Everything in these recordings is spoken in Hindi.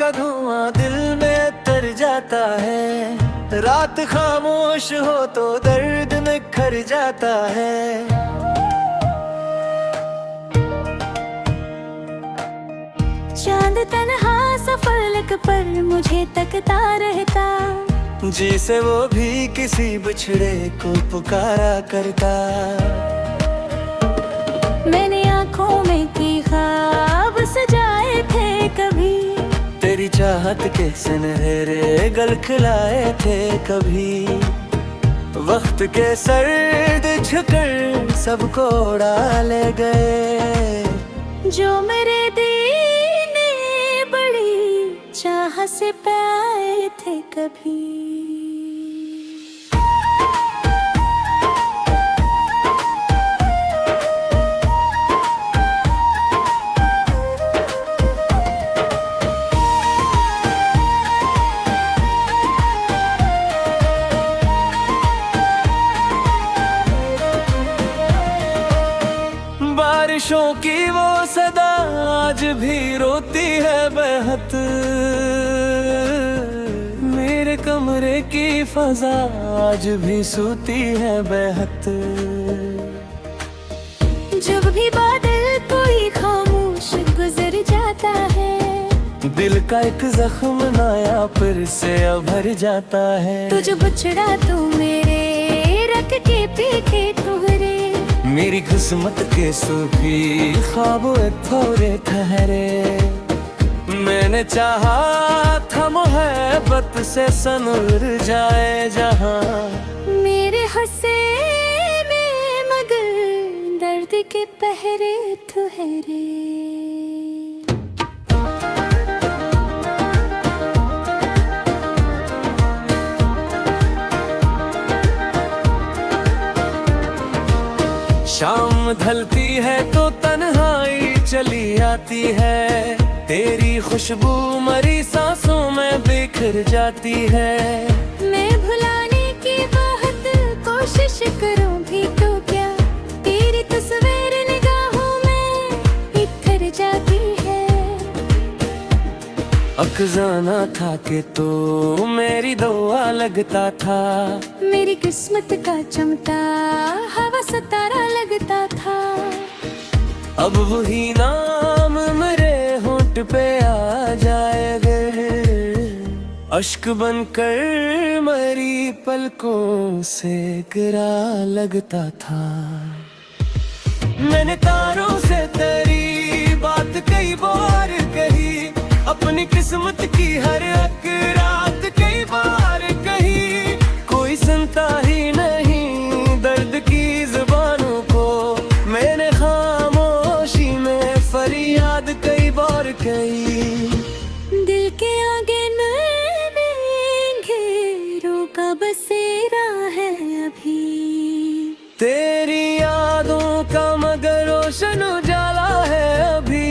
का धुआं दिल में तर जाता है। रात खामोश हो तो दर्द निखर जाता है। चांद तन्हा सा फलक पर मुझे तकता रहता, जिसे वो भी किसी बिछड़े को पुकारा करता। मैंने आँखों में की ख्वाब सजाए थे कभी, तेरी चाहत के सुनहरे गल खिलाए थे कभी। वक्त के सर्द झुकर सबको उड़ा ले गए, जो मेरे दीने बड़ी चाह से पाए थे कभी। बारिशों की वो सदा आज भी रोती है बेहद। मेरे कमरे की फजा आज भी सूती है बेहद। जब भी बादल कोई खामोश गुजर जाता है, दिल का एक जख्म नया फिर से भर जाता है। तुझ बुछड़ा तू मेरे रख के पीछे तुहरे, मेरी किस्मत के सूफी ख्वाब थोड़े ठहरे। मैंने चाहा था मोहब्बत से सनूर जाए जहां, मेरे हंसे में मगर दर्द के पहरे ठहरे। शाम ढलती है तो तन्हाई चली आती है। तेरी खुशबू मरी सांसों में बिखर जाती है। मैं भुलाने की बहुत कोशिश करूं भी तो क्या, तेरी तस्वीर निगाहों में बिखर जाती है। अखजाना था कि तो मेरी दुआ लगता था, मेरी किस्मत का चमता हवा सितारा लगता था। अब वही नाम मेरे होंठ पे आ जाएगा, अश्क बनकर मेरी पलकों से गिरा लगता था। मैंने तारों से तेरी बात कई बार कही, अपनी किस्मत की हर एक रात कई बार कही। कोई सुनता ही नहीं दर्द की जुबानों को, मैंने खामोशी में फरियाद कई बार कही। दिल के आगे नैन घेरों का बसेरा है अभी, तेरी यादों का मगर रोशन उजाला है अभी।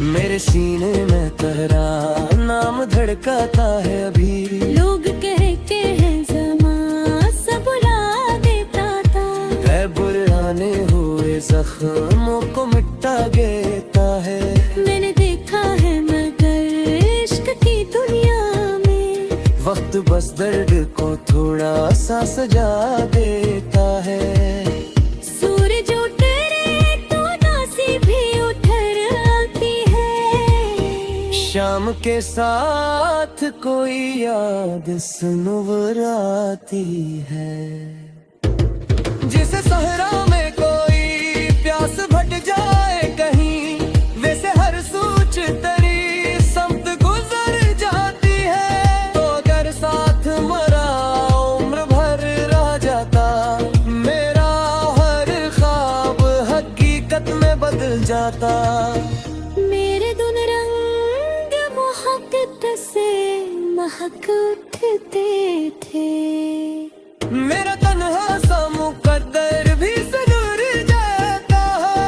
मेरे सीने में तेरा नाम धड़काता है अभी। लोग कहते हैं ज़मां सब बुला देता था, है पुराने हुए जख्मों को मिटा देता है। मैंने देखा है मगर इश्क की दुनिया में, वक्त बस दर्द को थोड़ा सा सजा देता है। सूरज उतरे तो नासी भी उतर आती है, शाम के साथ कोई याद सुनवर आती है। जिसे सहरा में कोई प्यास भट जाए कहीं, वैसे हर सूच तेरी समत गुजर जाती है। तो अगर साथ मरा उम्र भर रह जाता, मेरा हर ख्वाब हकीकत में बदल जाता। मेरे दुन रंग मोहब्बत से महक उठते थे, मेरा तन्हा सा मुकद्दर भी सनूर जाता है।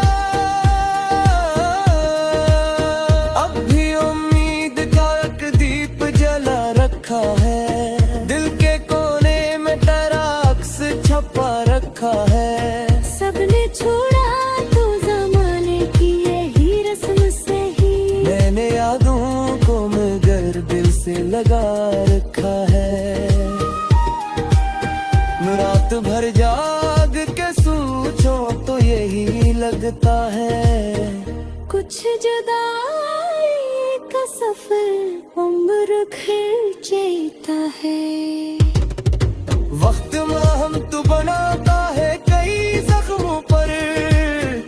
अब भी उम्मीद का एक दीप जला रखा है, दिल के कोने में तेरा अक्स छपा रखा रखा है। सबने छोड़ा तो जमाने की यही रस्म से ही मैंने यादों को मगर दिल से लगा रखा है। रात भर जाग के सोचो तो यही लगता है, कुछ जुदाई का सफर उम्र खींचता है। वक्त हम तो बनाता है कई जख्मों पर,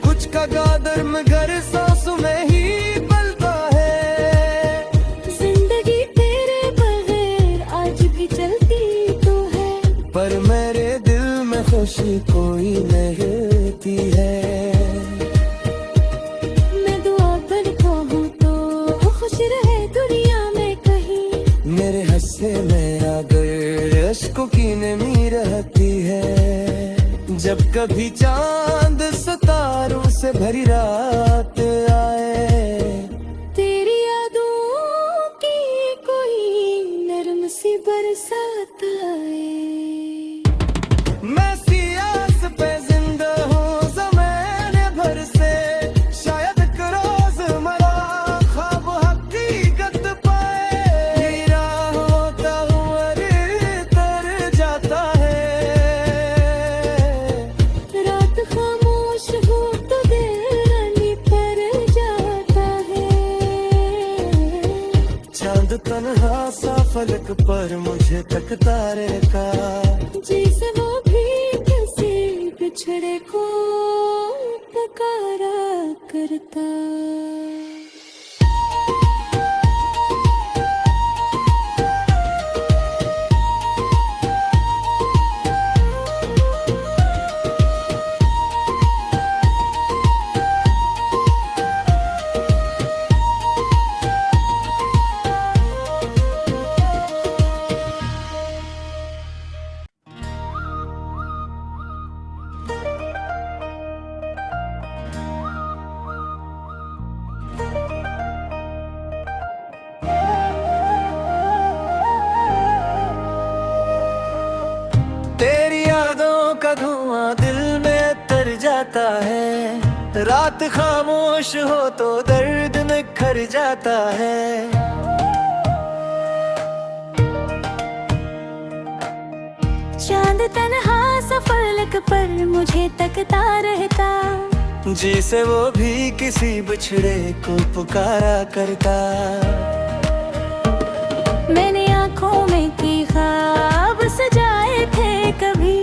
कुछ का गादर मगर सांसों में ही पलता है। जिंदगी तेरे बगैर आज भी चलती तो है, पर मेरे दिल में खुशी कोई नहीं रहती है। मैं दुआ करता हूँ तो खुश रहे दुनिया में कहीं। मेरे हंसे में आ गए अश्कों की नमी रहती है। जब कभी चांद सितारों से भरी रात आए, तेरी यादों की कोई नरम सी बरसात आए। मैं सियास पे जिंदा हूँ ज़माने भर से, शायद एक रोज़ मरा ख्वाब हकीकत पाए। मेरा होता उम्र तर जाता है, रात खामोश हो तो दिल पर जाता है। चांद तन्हा सा फलक पर मुझे तकता रहता, जैसे वो भी किसी बिछड़े को पुकारा करता। तेरी यादों का धुआं दिल में तर जाता है। रात खामोश हो तो दर्द निखर जाता है। चांद तन्हा सा फलक पर मुझे तकता रहता, जिसे वो भी किसी बिछड़े को पुकारा करता। मैंने आँखों में की ख्वाब सजाए थे कभी,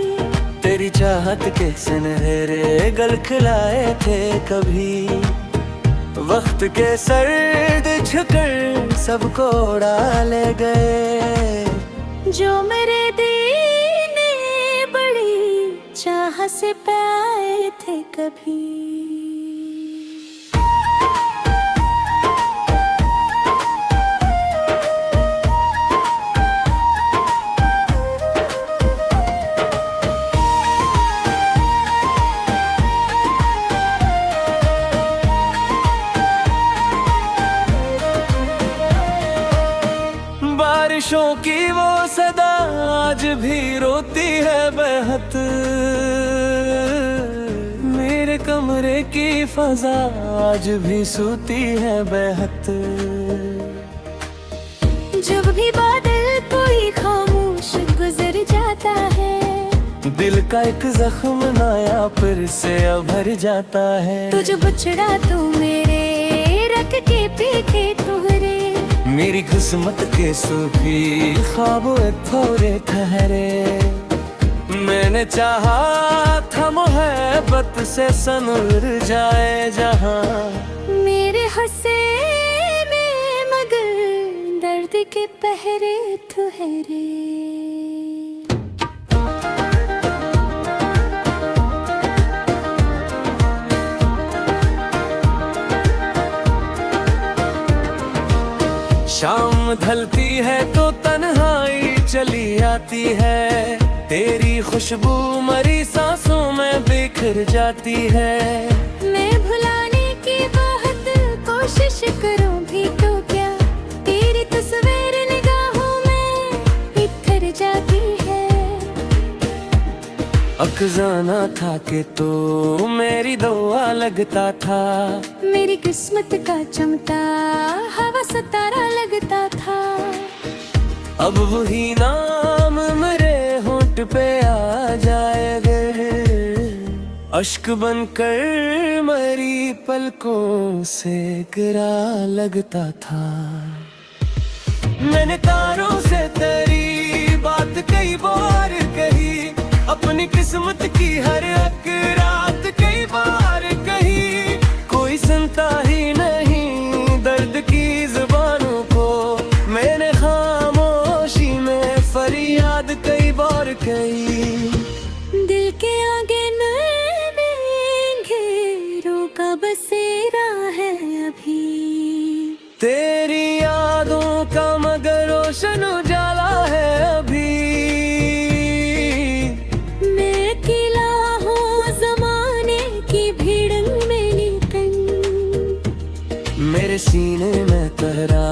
तेरी चाहत के सुनहरे गल खिलाए थे कभी। वक्त के सर्द झुकर सबको उड़ा ले गए, जो मेरे दिल ने बड़ी चाह से पाए थे कभी। बारिशों की वो सदा आज भी रोती है बेहद। मेरे कमरे की फजा आज भी सूती है बेहद। जब भी बादल कोई खामोश गुजर जाता है, दिल का एक जख्म नया फिर से भर जाता है। तुझ बिछड़ा तू मेरे रख के पीछे तुहरे, मेरी किस्मत के सूफी ख्वाब थोड़े ठहरे। मैंने चाहा था मोहब्बत से सनूर जाए जहां, मेरे हंसे में मगर दर्द के पहरे ठहरे। शाम ढलती है तो तन्हाई चली आती है। तेरी खुशबू मरी सांसों में बिखर जाती है। मैं भुलाने की बहुत कोशिश करूं भी तो क्या, तेरी तस्वीर निगाहों में बिखर जाती है। अखजाना था कि तो मेरी दुआ लगता था, मेरी किस्मत का चमता हवा सितारा लगता था। अब वही नाम मेरे होंठ पे आ जाए अगर, अश्क बनकर मेरी पलकों से गिरा लगता था। मैंने तारों से तेरी बात कई बार कही, अपनी किस्मत की हर एक रात कई बार कही। कोई सुनता ही नहीं दर्द की जुबानों को, मैंने खामोशी में फरियाद कई बार कही। दिल के आगे नैन घेरों का बसेरा है अभी, तेरी यादों का मगर रोशन उजाला है अभी। मैं अकेला हूँ जमाने की भीड़ में, लेकिन मेरे सीने में तेरा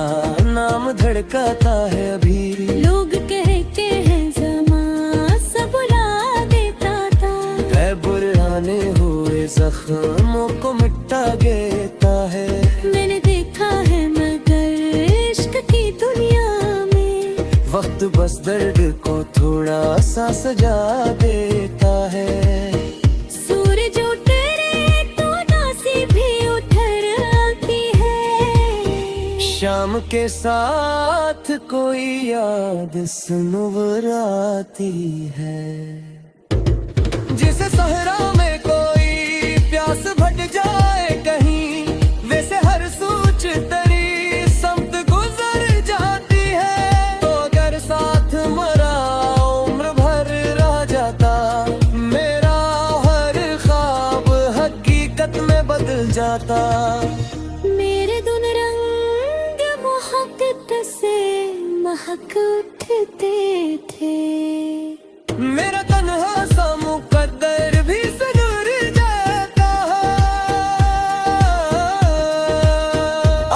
नाम धड़काता है अभी। लोग कहते हैं ज़माना सब बुला देता था, है बुराने हुए जख्मों को मिटा देता है। मैंने देखा है मगर इश्क की दुनिया में, वक्त बस दर्द को थोड़ा सा सजा देता है। सूरज उतरे तो नासी भी उतर आती है, शाम के साथ कोई याद सुनवर आती है। जिसे सहरा में कोई प्यास भट जाए कहीं, वैसे हर सूच तेरी समत गुजर जाती है। तो अगर साथ मरा उम्र भर रह जाता, मेरा हर ख्वाब हकीकत में बदल जाता। मेरे दुन रंग मोहब्बत से महक उठते थे, मेरा तन्हा सा मुकद्दर भी सुधर जाता है।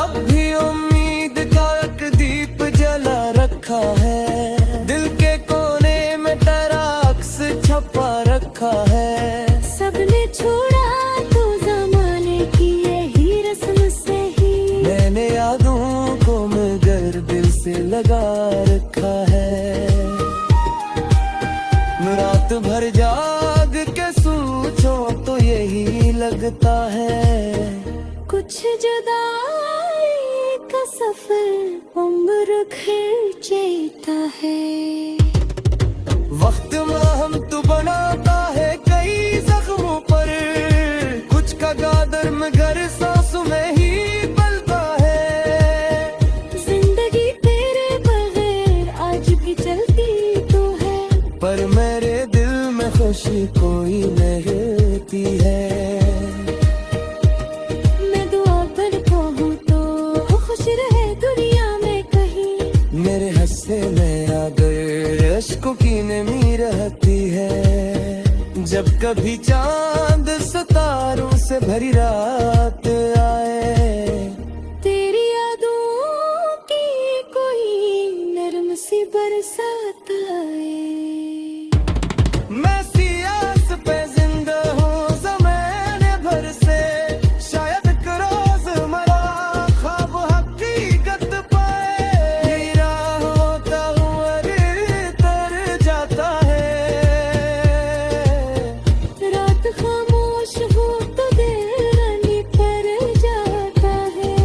अब भी उम्मीद का एक दीप जला रखा है, दिल के कोने में तेरा अक्स छपा रखा है। सबने छोड़ा तो जमाने की यही रस्म से ही, मैंने यादों को मगर दिल से लगा रखा है। रात भर जाग के सोचो तो यही लगता है, कुछ जुदाई का सफर उम्र खींचता है। वक्त हम तो बनाता है कई जख्मों पर, कुछ का गादर मगर सांसों में ही पलता है। जिंदगी तेरे बगैर आज भी चलती तो है, पर मेरे दिल में खुशी कोई नहीं रहती है। मैं दुआ करता हूँ तो खुश रहे दुनिया में कहीं, मेरे हंसे में अगर अश्कों की नमी रहती है। जब कभी चांद सितारों से भरी रात आए, तेरी यादों की कोई नरम सी बरसात आए। मैं सियास पे जिंदा हूँ ज़माने भर से, शायद एक रोज़ मरा ख्वाब हकीकत पाए। मेरा होता हूँ अरे तर जाता है, रात खामोश हो तो दिल पर जाता है।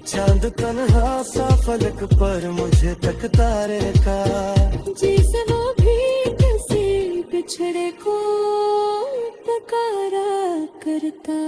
चांद तन्हा सा फलक पर मुझे तकता रहता, जैसे वो भी किसी बिछड़े को पुकारा करता।